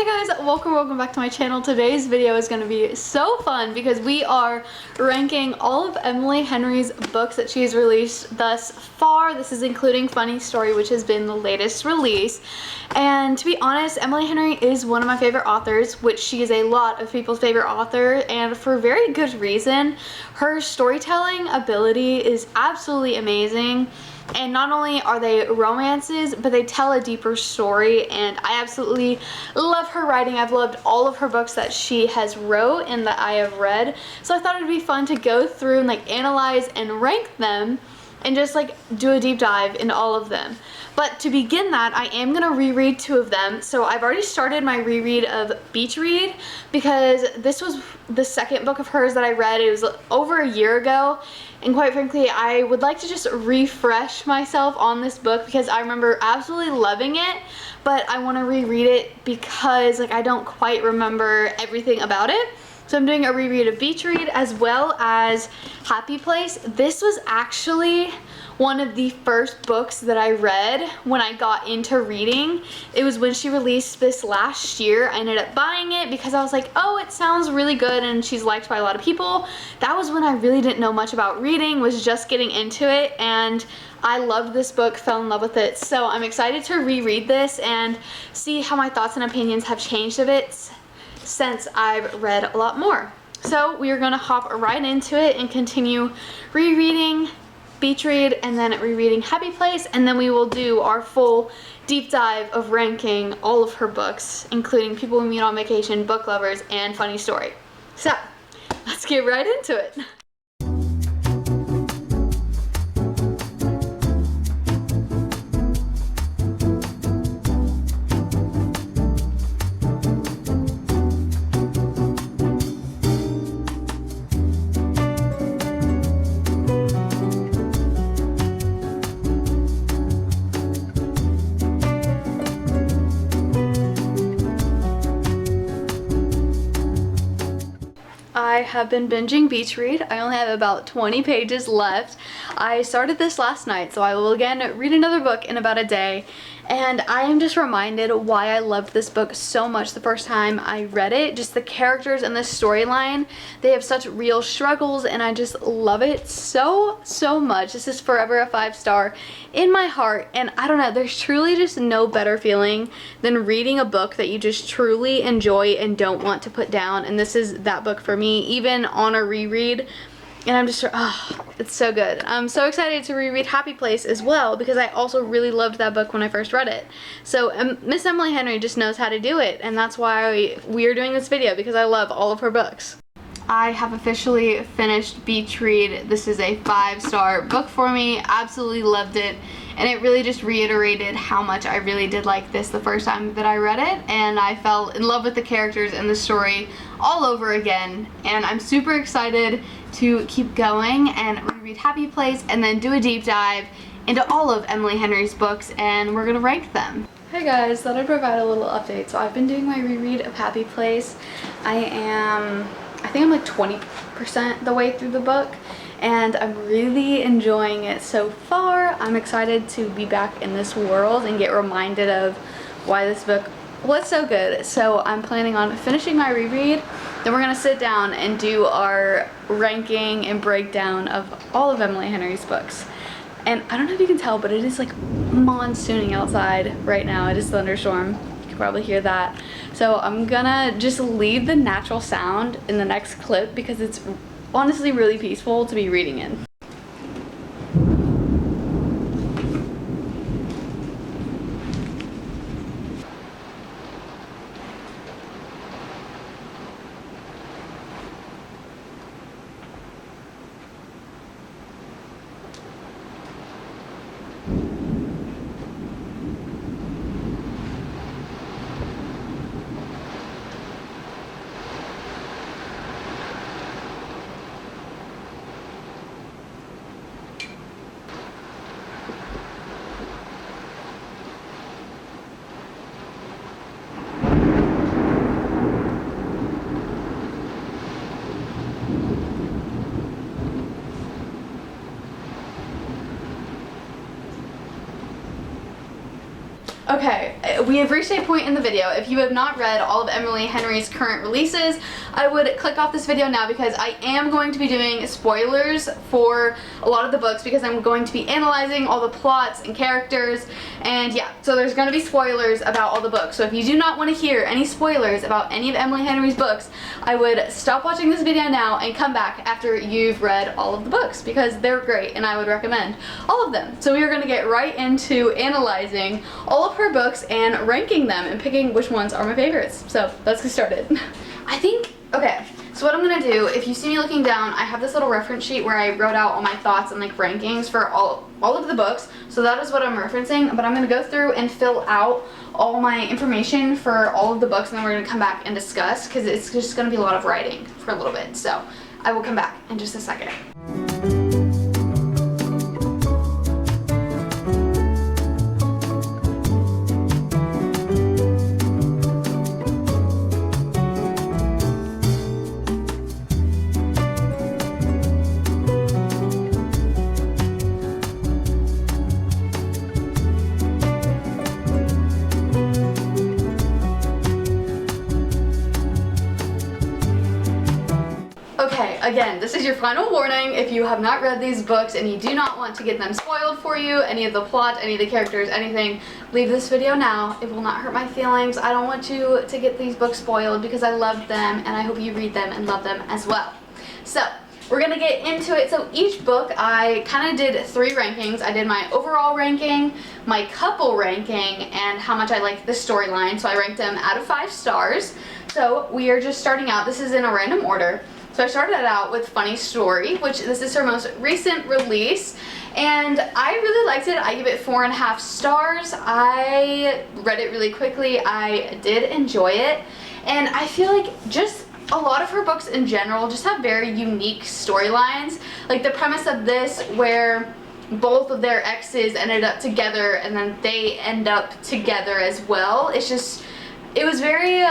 Hey guys, welcome back to my channel. Today's video is going to be so fun because we are ranking all of Emily Henry's books that she's released thus far. This is including Funny Story, which has been the latest release. And to be honest, Emily Henry is one of my favorite authors, which she is a lot of people's favorite author, and for very good reason. Her storytelling ability is absolutely amazing. And not only are they romances, but they tell a deeper story, and I absolutely love her writing. I've loved all of her books that she has wrote and that I have read, so I thought it would be fun to go through and analyze and rank them and just do a deep dive into all of them. But to begin that, I am going to reread two of them. So I've already started my reread of Beach Read because this was the second book of hers that I read. It was over a year ago, and quite frankly, I would like to just refresh myself on this book because I remember absolutely loving it, but I want to reread it because I don't quite remember everything about it. So I'm doing a reread of Beach Read as well as Happy Place. This was actually one of the first books that I read when I got into reading. It was when she released this last year. I ended up buying it because I was like, oh, it sounds really good and she's liked by a lot of people. That was when I really didn't know much about reading, was just getting into it, and I loved this book, fell in love with it. So I'm excited to reread this and see how my thoughts and opinions have changed of it since I've read a lot more. So we are gonna hop right into it and continue rereading Beach Read and then rereading Happy Place, and then we will do our full deep dive of ranking all of her books, including People We Meet on Vacation, Book Lovers, and Funny Story. So let's get right into it. I have been binging Beach Read. I only have about 20 pages left. I started this last night, so I will again read another book in about a day. And I am just reminded why I loved this book so much the first time I read it. Just the characters and the storyline. They have such real struggles, and I just love it so much. This is forever a 5-star in my heart. And I don't know, there's truly just no better feeling than reading a book that you just truly enjoy and don't want to put down. And this is that book for me, even on a reread. And I'm just, oh, it's so good. I'm so excited to reread Happy Place as well because I also really loved that book when I first read it. So Miss Emily Henry just knows how to do it, and that's why we are doing this video, because I love all of her books. I have officially finished Beach Read. This is a 5-star book for me. Absolutely loved it. And it really just reiterated how much I really did like this the first time that I read it, and I fell in love with the characters and the story all over again. And I'm super excited to keep going and reread Happy Place and then do a deep dive into all of Emily Henry's books, and we're gonna rank them. Hey guys, thought I'd provide a little update. So I've been doing my reread of Happy Place. I think I'm like 20% the way through the book, and I'm really enjoying it so far. I'm excited to be back in this world and get reminded of why this book was so good. So I'm planning on finishing my reread, then we're gonna sit down and do our ranking and breakdown of all of Emily Henry's books. And I don't know if you can tell, but it is monsooning outside right now. It is thunderstorm. You can probably hear that. So I'm gonna just leave the natural sound in the next clip because it's honestly really peaceful to be reading in. Okay, we have reached a point in the video. If you have not read all of Emily Henry's current releases, I would click off this video now because I am going to be doing spoilers for a lot of the books because I'm going to be analyzing all the plots and characters, and yeah, so there's going to be spoilers about all the books. So if you do not want to hear any spoilers about any of Emily Henry's books, I would stop watching this video now and come back after you've read all of the books because they're great and I would recommend all of them. So we are going to get right into analyzing all of her books and ranking them and picking which ones are my favorites. So let's get started. Okay, so what I'm gonna do, if you see me looking down, I have this little reference sheet where I wrote out all my thoughts and like rankings for all of the books. So that is what I'm referencing, but I'm gonna go through and fill out all my information for all of the books, and then we're gonna come back and discuss because it's just gonna be a lot of writing for a little bit. So I will come back in just a second. Okay, again, this is your final warning. If you have not read these books and you do not want to get them spoiled for you, any of the plot, any of the characters, anything, leave this video now. It will not hurt my feelings. I don't want you to get these books spoiled because I loved them and I hope you read them and love them as well. So, we're gonna get into it. So each book, I kind of did 3 rankings. I did my overall ranking, my couple ranking, and how much I liked the storyline. So I ranked them out of 5 stars. So we are just starting out. This is in a random order. So I started out with Funny Story, which this is her most recent release, and I really liked it. I give it 4.5 stars. I read it really quickly. I did enjoy it, and I feel like just a lot of her books in general just have very unique storylines. Like the premise of this where both of their exes ended up together and then they end up together as well. It was very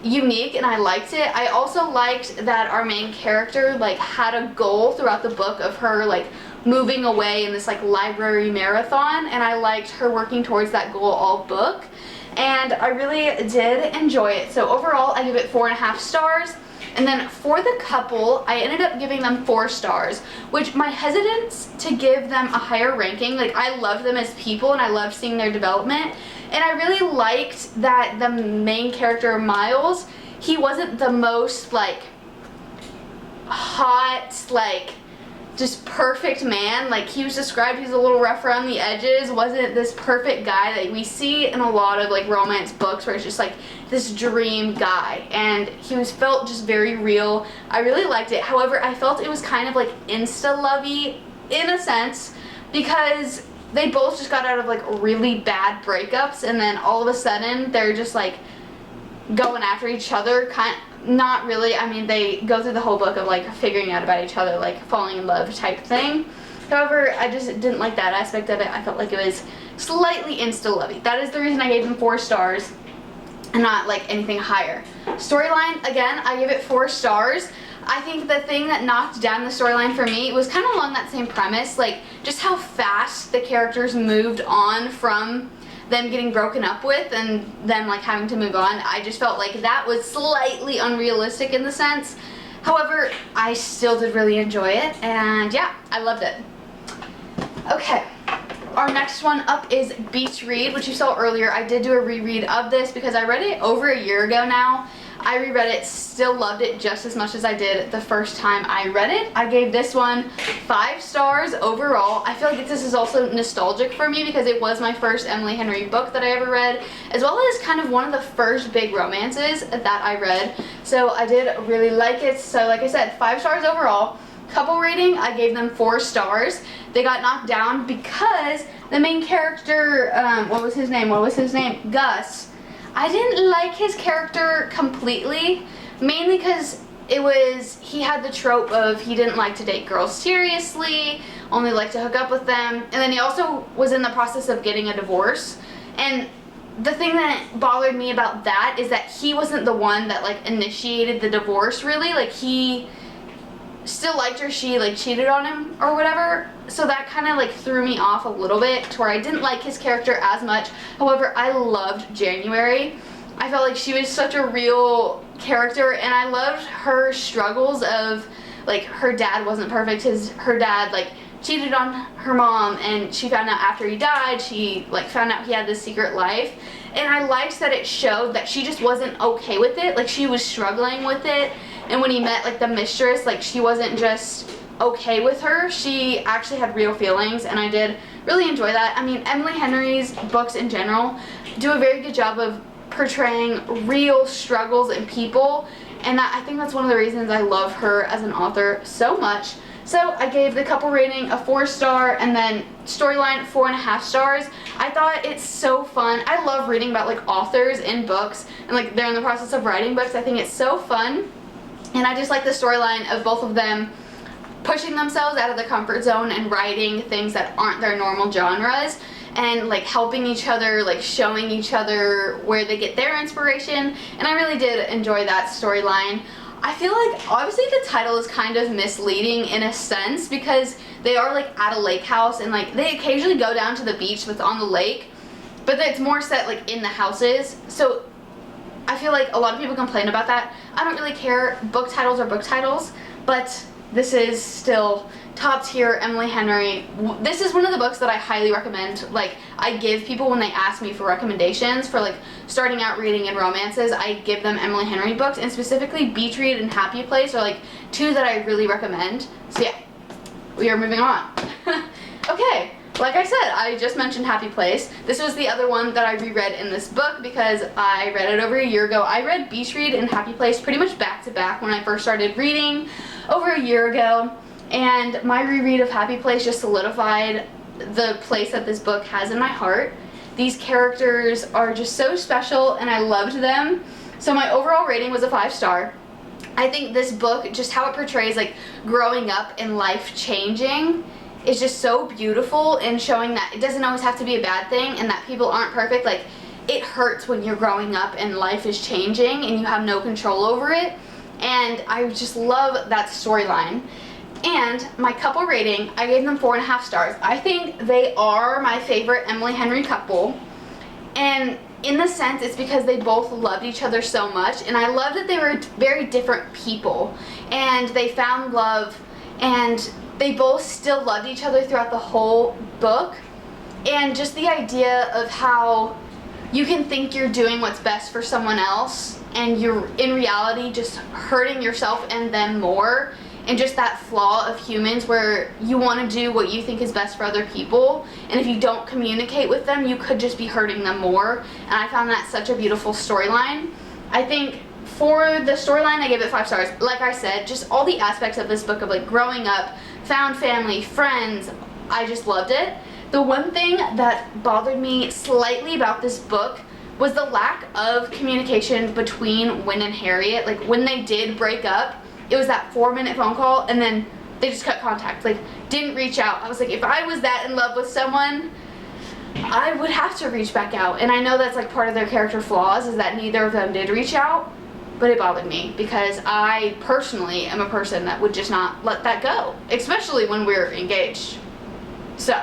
unique and I liked it. I also liked that our main character like had a goal throughout the book of her like moving away in this like library marathon, and I liked her working towards that goal all book, and I really did enjoy it. So overall I give it 4.5 stars. And then for the couple, I ended up giving them 4 stars, which my hesitance to give them a higher ranking, like I loved them as people and I loved seeing their development. And I really liked that the main character, Miles, he wasn't the most like hot, like just perfect man. Like he was described, he's a little rough around the edges, wasn't this perfect guy that we see in a lot of like romance books where it's just like this dream guy, and he felt just very real. I really liked it. However, I felt it was kind of like insta-lovey in a sense because they both just got out of like really bad breakups, and then all of a sudden they're just like going after each other. Not really. I mean, they go through the whole book of like figuring out about each other, like falling in love type thing. However, I just didn't like that aspect of it. I felt like it was slightly insta-lovey. That is the reason I gave them 4 stars and not like anything higher. Storyline, again, I give it 4 stars. I think the thing that knocked down the storyline for me was kind of along that same premise, like just how fast the characters moved on from them getting broken up with and them like having to move on. I just felt like that was slightly unrealistic in the sense. However, I still did really enjoy it, and yeah, I loved it. Okay, our next one up is Beach Read, which you saw earlier. I did do a reread of this because I read it over a year ago now. I reread it, still loved it just as much as I did the first time I read it. I gave this one 5 stars overall. I feel like this is also nostalgic for me because it was my first Emily Henry book that I ever read, as well as kind of one of the first big romances that I read. So I did really like it. So like I said, 5 stars overall. Couple rating, I gave them 4 stars. They got knocked down because the main character, what was his name? Gus. I didn't like his character completely, mainly because he had the trope of he didn't like to date girls seriously, only liked to hook up with them, and then he also was in the process of getting a divorce. And the thing that bothered me about that is that he wasn't the one that like initiated the divorce really. Like he still liked her, she like cheated on him or whatever, so that kind of like threw me off a little bit to where I didn't like his character as much. However, I loved January. I felt like she was such a real character, and I loved her struggles of like her dad wasn't perfect. Her dad like cheated on her mom, and she found out after he died. She like found out he had this secret life, and I liked that it showed that she just wasn't okay with it. Like she was struggling with it, and when he met like the mistress, like she wasn't just okay with her. She actually had real feelings, and I did really enjoy that. I mean, Emily Henry's books in general do a very good job of portraying real struggles in people, and I think that's one of the reasons I love her as an author so much. So I gave the couple rating a 4-star, and then storyline 4.5 stars. I thought it's so fun. I love reading about like authors in books, and like they're in the process of writing books. I think it's so fun, and I just like the storyline of both of them pushing themselves out of their comfort zone and writing things that aren't their normal genres, and like helping each other, like showing each other where they get their inspiration, and I really did enjoy that storyline. I feel like obviously the title is kind of misleading in a sense, because they are like at a lake house, and like they occasionally go down to the beach that's on the lake, but it's more set like in the houses. So I feel like a lot of people complain about that. I don't really care. Book titles are book titles, but this is still top tier Emily Henry. This is one of the books that I highly recommend. Like I give people when they ask me for recommendations for like starting out reading in romances, I give them Emily Henry books, and specifically Beach Read and Happy Place are like two that I really recommend. So yeah, we are moving on. Okay, like I said, I just mentioned Happy Place. This was the other one that I reread in this book because I read it over a year ago. I read Beach Read and Happy Place pretty much back to back when I first started reading over a year ago. And my reread of Happy Place just solidified the place that this book has in my heart. These characters are just so special, and I loved them. So my overall rating was a 5-star. I think this book, just how it portrays like growing up and life changing, is just so beautiful, in showing that it doesn't always have to be a bad thing, and that people aren't perfect. Like it hurts when you're growing up and life is changing and you have no control over it. And I just love that storyline. And my couple rating, I gave them 4.5 stars. I think they are my favorite Emily Henry couple. And in the sense, it's because they both loved each other so much. And I love that they were very different people. And they found love, and they both still loved each other throughout the whole book. And just the idea of how you can think you're doing what's best for someone else, and you're in reality just hurting yourself and them more. And just that flaw of humans where you want to do what you think is best for other people, and if you don't communicate with them, you could just be hurting them more. And I found that such a beautiful storyline. I think for the storyline, I gave it 5 stars. Like I said, just all the aspects of this book of like growing up, found family, friends, I just loved it. The one thing that bothered me slightly about this book was the lack of communication between Wynn and Harriet. Like when they did break up, it was that 4-minute phone call, and then they just cut contact, like didn't reach out. I was like, if I was that in love with someone, I would have to reach back out. And I know that's like part of their character flaws, is that neither of them did reach out, but it bothered me because I personally am a person that would just not let that go, especially when we're engaged. So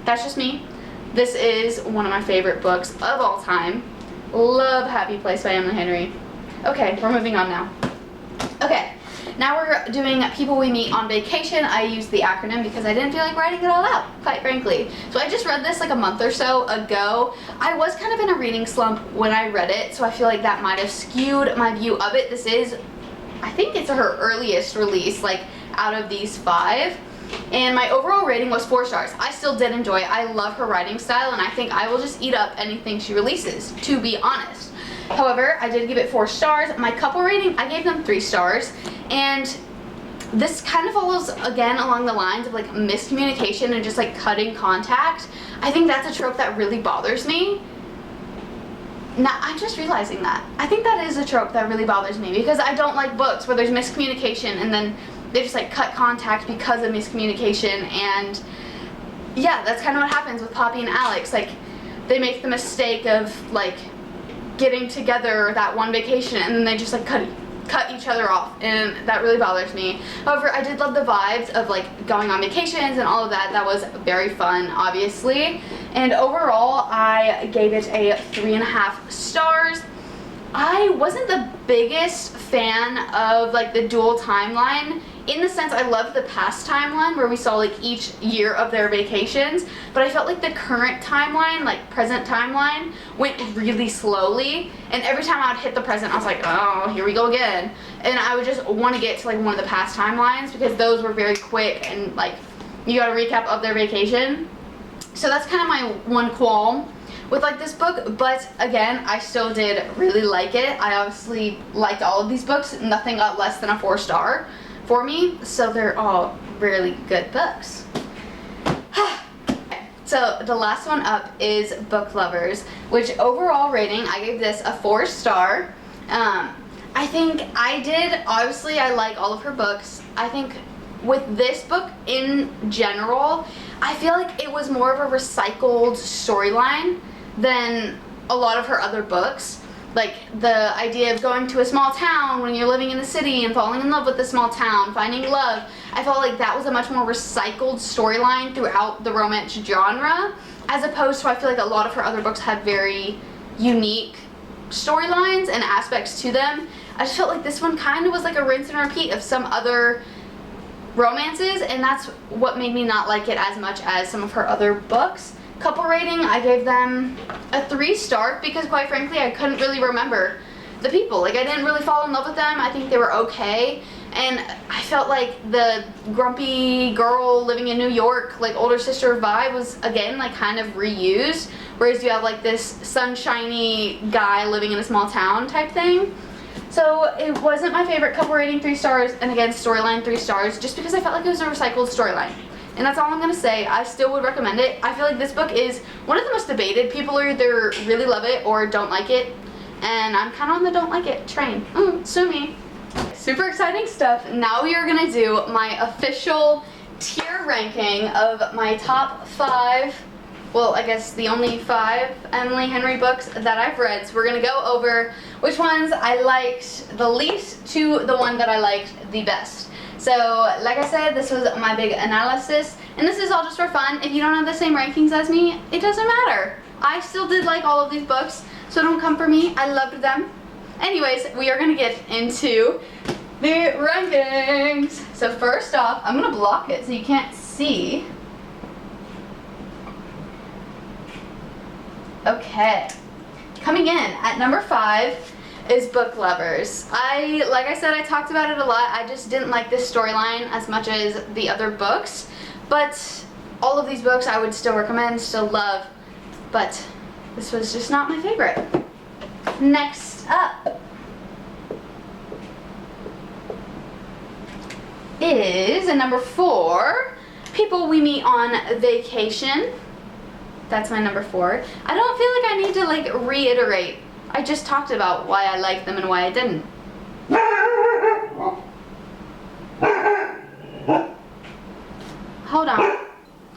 that's just me. This is one of my favorite books of all time. Love Happy Place by Emily Henry. Okay, we're moving on now. Okay. Now we're doing People We Meet on Vacation. I used the acronym because I didn't feel like writing it all out, quite frankly. So I just read this like a month or so ago. I was kind of in a reading slump when I read it, so I feel like that might have skewed my view of it. This is, I think it's her earliest release, like out of these 5. And my overall rating was 4 stars. I still did enjoy it. I love her writing style, and I think I will just eat up anything she releases, to be honest. However, I did give it 4 stars. My couple rating, I gave them 3 stars. And this kind of follows, again, along the lines of like miscommunication and just like cutting contact. I think that's a trope that really bothers me. Now, I'm just realizing that. I think that is a trope that really bothers me, because I don't like books where there's miscommunication and then they just like cut contact because of miscommunication. And yeah, that's kind of what happens with Poppy and Alex. Like, they make the mistake of like getting together that one vacation, and then they just like cut each other off, and that really bothers me. However, I did love the vibes of like going on vacations and all of that. That was very fun, obviously. And overall, I gave it a 3.5 stars. I wasn't the biggest fan of like the dual timeline, in the sense I loved the past timeline where we saw like each year of their vacations, but I felt like the current timeline, like present timeline, went really slowly, and every time I would hit the present I was like, oh, here we go again, and I would just want to get to like one of the past timelines because those were very quick and like you got a recap of their vacation. So that's kind of my one qualm with like this book, but again, I still did really like it. I obviously liked all of these books. Nothing got less than a 4-star for me, so they're all really good books. So the last one up is Book Lovers, which overall rating, I gave this a 4-star. I think obviously I like all of her books. I think with this book in general, I feel like it was more of a recycled storyline than a lot of her other books. Like the idea of going to a small town when you're living in the city and falling in love with the small town, finding love. I felt like that was a much more recycled storyline throughout the romance genre, as opposed to I feel like a lot of her other books had very unique storylines and aspects to them. I just felt like this one kind of was like a rinse and repeat of some other romances, and that's what made me not like it as much as some of her other books. Couple rating, I gave them a 3-star because quite frankly I couldn't really remember the people. Like I didn't really fall in love with them. I think they were okay, and I felt like the grumpy girl living in New York, like older sister vibe was again like kind of reused, whereas you have like this sunshiny guy living in a small town type thing. So it wasn't my favorite. Couple rating 3 stars, and again storyline 3 stars, just because I felt like it was a recycled storyline. And that's all I'm going to say. I still would recommend it. I feel like this book is one of the most debated. People either really love it or don't like it. And I'm kind of on the don't like it train. Sue me. Super exciting stuff. Now we are going to do my official tier ranking of my top 5, well, I guess the only 5 Emily Henry books that I've read. So we're going to go over which ones I liked the least to the one that I liked the best. So, like I said, this was my big analysis, and this is all just for fun. If you don't have the same rankings as me, it doesn't matter. I still did like all of these books, so don't come for me. I loved them. Anyways, we are going to get into the rankings. So first off, I'm going to block it so you can't see. Okay. Coming in at number 5 is Book Lovers. Like I said, I talked about it a lot. I just didn't like this storyline as much as the other books, but all of these books I would still recommend, still love, but this was just not my favorite. Next up is at number 4, People We Meet on Vacation. That's my number 4. I don't feel like I need to like reiterate. I just talked about why I liked them and why I didn't. Hold on.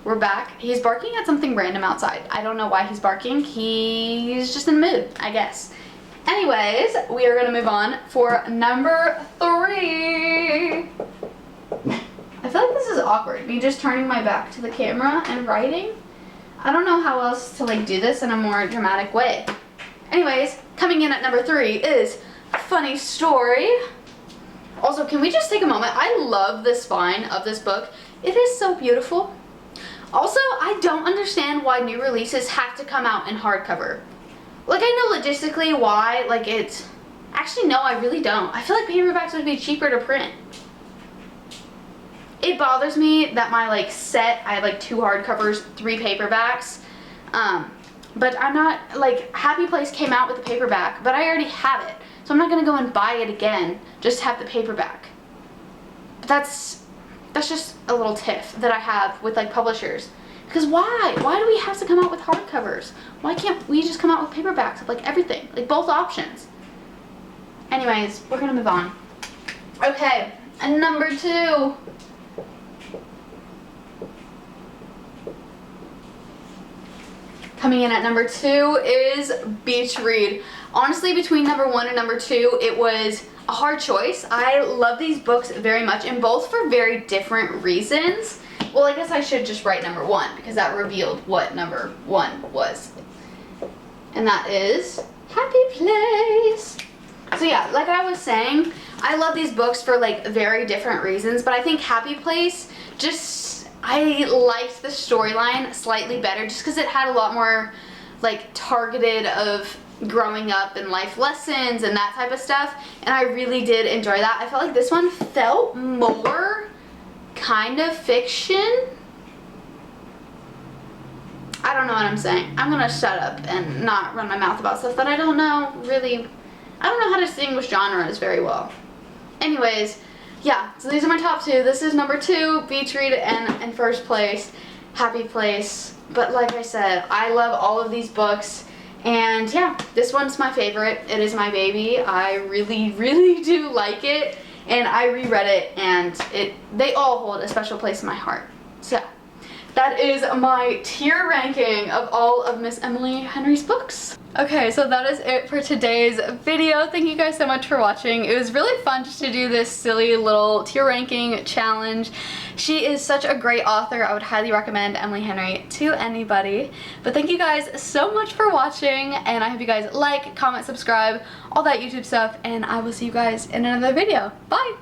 We're back. He's barking at something random outside. I don't know why he's barking. He's just in the mood, I guess. Anyways, we are going to move on for number 3. I feel like this is awkward. Me just turning my back to the camera and writing. I don't know how else to like do this in a more dramatic way. Anyways, coming in at number 3 is Funny Story. Also, can we just take a moment? I love the spine of this book. It is so beautiful. Also, I don't understand why new releases have to come out in hardcover. Like, I know logistically why, like it's... Actually, no, I really don't. I feel like paperbacks would be cheaper to print. It bothers me that my like set, I have like 2 hardcovers, 3 paperbacks. But I'm not, like, Happy Place came out with the paperback, but I already have it. So I'm not going to go and buy it again, just to have the paperback. But that's just a little tiff that I have with, like, publishers. Because why? Why do we have to come out with hardcovers? Why can't we just come out with paperbacks of, like, everything? Like, both options. Anyways, we're going to move on. Okay, and number 2. Coming in at number 2 is Beach Read. Honestly, between number 1 and number 2, it was a hard choice. I love these books very much, and both for very different reasons. Well, I guess I should just write number 1 because that revealed what number 1 was. And that is Happy Place. So yeah, like I was saying, I love these books for like very different reasons, but I think Happy Place, just, I liked the storyline slightly better just because it had a lot more like targeted of growing up and life lessons and that type of stuff, and I really did enjoy that. I felt like this one felt more kind of fiction. I don't know what I'm saying. I'm gonna shut up and not run my mouth about stuff that I don't know really. I don't know how to distinguish genres very well. Anyways, yeah, so these are my top 2. This is number 2, Beach Read, and in first place, Happy Place. But like I said, I love all of these books, and yeah, this one's my favorite. It is my baby. I really, really do like it, and I reread it, and they all hold a special place in my heart. So that is my tier ranking of all of Miss Emily Henry's books. Okay, so that is it for today's video. Thank you guys so much for watching. It was really fun just to do this silly little tier ranking challenge. She is such a great author. I would highly recommend Emily Henry to anybody. But thank you guys so much for watching, and I hope you guys like, comment, subscribe, all that YouTube stuff, and I will see you guys in another video. Bye!